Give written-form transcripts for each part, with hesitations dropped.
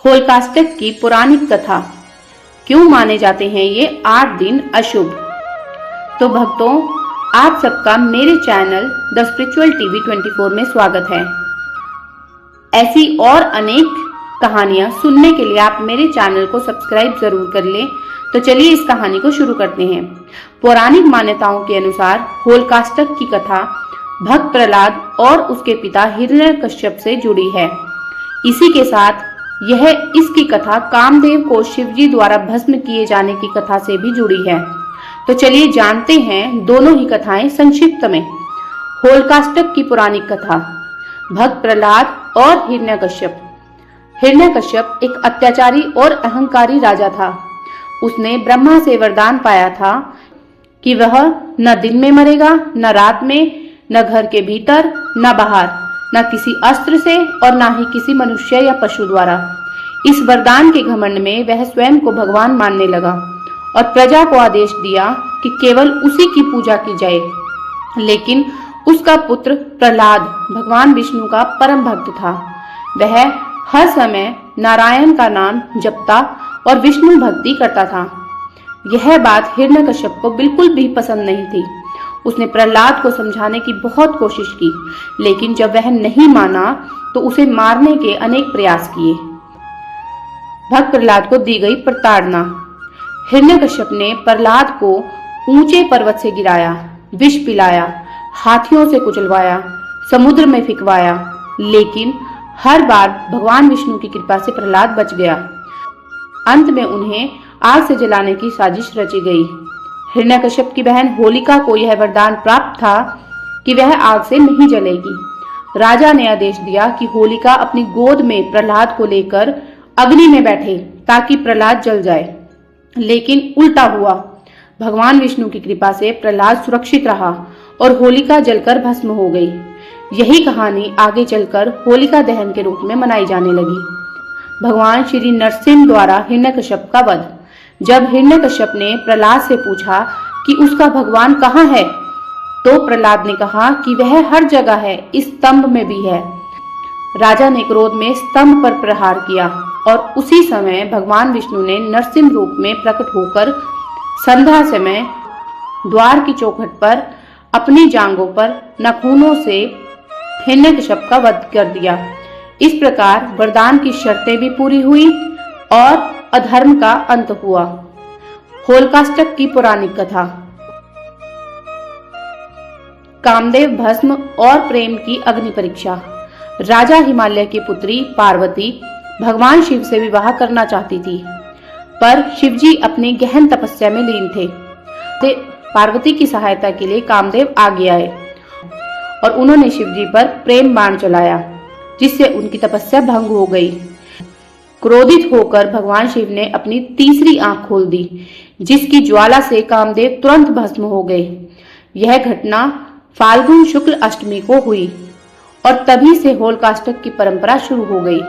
होलकाष्टक की पौराणिक कथा। क्यों माने जाते हैं ये 8 दिन अशुभ? तो भक्तों, आप सबका मेरे चैनल द स्पिरिचुअल टीवी 24 में स्वागत है। ऐसी और अनेक कहानियां सुनने के लिए आप मेरे चैनल को सब्सक्राइब जरूर कर लें। तो चलिए इस कहानी को शुरू करते हैं। पौराणिक मान्यताओं के अनुसार होलकाष्टक की कथा भक्त प्रहलाद और उसके पिता हिरण्यकश्यप से जुड़ी है। इसी के साथ इसकी कथा कामदेव को शिवजी द्वारा भस्म किए जाने की कथा से भी जुड़ी है। तो चलिए जानते हैं दोनों ही कथाएं संक्षिप्त में। होलकाष्टक की पौराणिक कथा, भक्त प्रहलाद और हिरण्यकश्यप। हिरण्यकश्यप एक अत्याचारी और अहंकारी राजा था। उसने ब्रह्मा से वरदान पाया था कि वह न दिन में मरेगा, न रात में, न घर के भीतर, न बाहर, न किसी अस्त्र से और न ही किसी मनुष्य या पशु द्वारा। इस वरदान के घमंड में वह स्वयं को भगवान मानने लगा और प्रजा को आदेश दिया कि केवल उसी की पूजा की जाए। लेकिन उसका पुत्र प्रहलाद भगवान विष्णु का परम भक्त था। वह हर समय नारायण का नाम जपता और विष्णु भक्ति करता था। यह बात हिरण्यकश्यप को बिल्कुल भी पसंद नहीं थी। उसने प्रहलाद को समझाने की बहुत कोशिश की, लेकिन जब वह नहीं माना तो उसे मारने के अनेक प्रयास किए। भक्त प्रहलाद को दी गई प्रताड़ना। हिरण्यकश्यप ने प्रहलाद को ऊंचे पर्वत से गिराया, विष पिलाया, हाथियों से कुचलवाया, समुद्र में फिकवाया, लेकिन हर बार भगवान विष्णु की कृपा से प्रहलाद बच गया। अंत में उन्हें आग से जलाने की साजिश रची गई। हिरण्यकश्यप की बहन होलिका को यह वरदान प्राप्त था कि वह आग से नहीं जलेगी। राजा ने आदेश दिया कि होलिका अपनी गोद में प्रहलाद को लेकर अग्नि में बैठे ताकि प्रहलाद जल जाए, लेकिन उल्टा हुआ। भगवान विष्णु की कृपा से प्रहलाद सुरक्षित रहा और होलिका जलकर भस्म हो गई। यही कहानी आगे चलकर होलिका दहन के रूप में मनाई जाने लगी। भगवान श्री नरसिंह द्वारा हिरण्यकश्यप का वध। जब हिरण्यकश्यप ने प्रहलाद से पूछा कि उसका भगवान कहाँ है, तो प्रहलाद ने कहा कि वह हर जगह है, इस स्तंभ में भी है। राजा ने क्रोध में स्तंभ पर प्रहार किया और उसी समय भगवान विष्णु ने नरसिंह रूप में प्रकट होकर संध्या समय द्वार की चौखट पर अपनी जांघों पर नाखूनों से हिरण्यकश्यप का वध कर दिया। इस प्रकार वरदान की शर्तें भी पूरी हुई और अधर्म का अंत हुआ। होलकाष्टक की पौराणिक कथा। कामदेव भस्म और प्रेम की अग्नि परीक्षा। राजा हिमालय की पुत्री पार्वती भगवान शिव से विवाह करना चाहती थी, पर शिवजी अपनी गहन तपस्या में लीन थे। पार्वती की सहायता के लिए कामदेव आगे आए और उन्होंने शिवजी पर प्रेम बाण चलाया, जिससे उनकी तपस्या भंग हो गई। क्रोधित होकर भगवान शिव ने अपनी तीसरी आंख खोल दी, जिसकी ज्वाला से कामदेव तुरंत भस्म हो गए। यह घटना फाल्गुन शुक्ल अष्टमी को हुई और तभी से होलकाष्टक की परंपरा शुरू हो गई।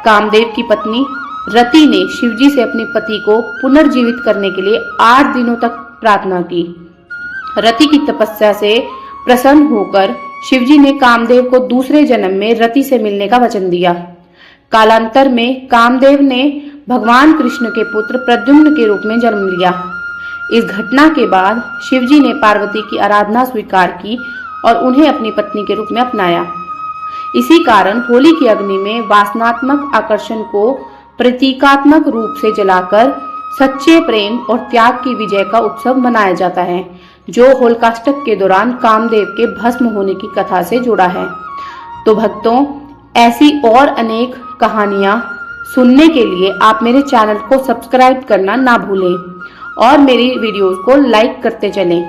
कामदेव की पत्नी रति ने शिवजी से अपने पति को पुनर्जीवित करने के लिए 8 दिनों तक प्रार्थना की। रति की तपस्या से प्रसन्न होकर शिवजी ने कामदेव को दूसरे जन्म में रति से मिलने का वचन दिया। कालांतर में कामदेव ने भगवान कृष्ण के पुत्र प्रद्युम्न के रूप में जन्म लिया। इस घटना के बाद शिवजी ने पार्वती की आराधना स्वीकार की और उन्हें अपनी पत्नी के रूप में अपनाया। इसी कारण होली की अग्नि में वासनात्मक आकर्षण को प्रतीकात्मक रूप से जलाकर सच्चे प्रेम और त्याग की विजय का उत्सव मनाया जाता है, जो होलकाष्टक के दौरान कामदेव के भस्म होने की कथा से जुड़ा है। तो भक्तों, ऐसी और अनेक कहानियां सुनने के लिए आप मेरे चैनल को सब्सक्राइब करना ना भूलें और मेरी वीडियोस को लाइक करते चलें।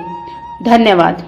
धन्यवाद।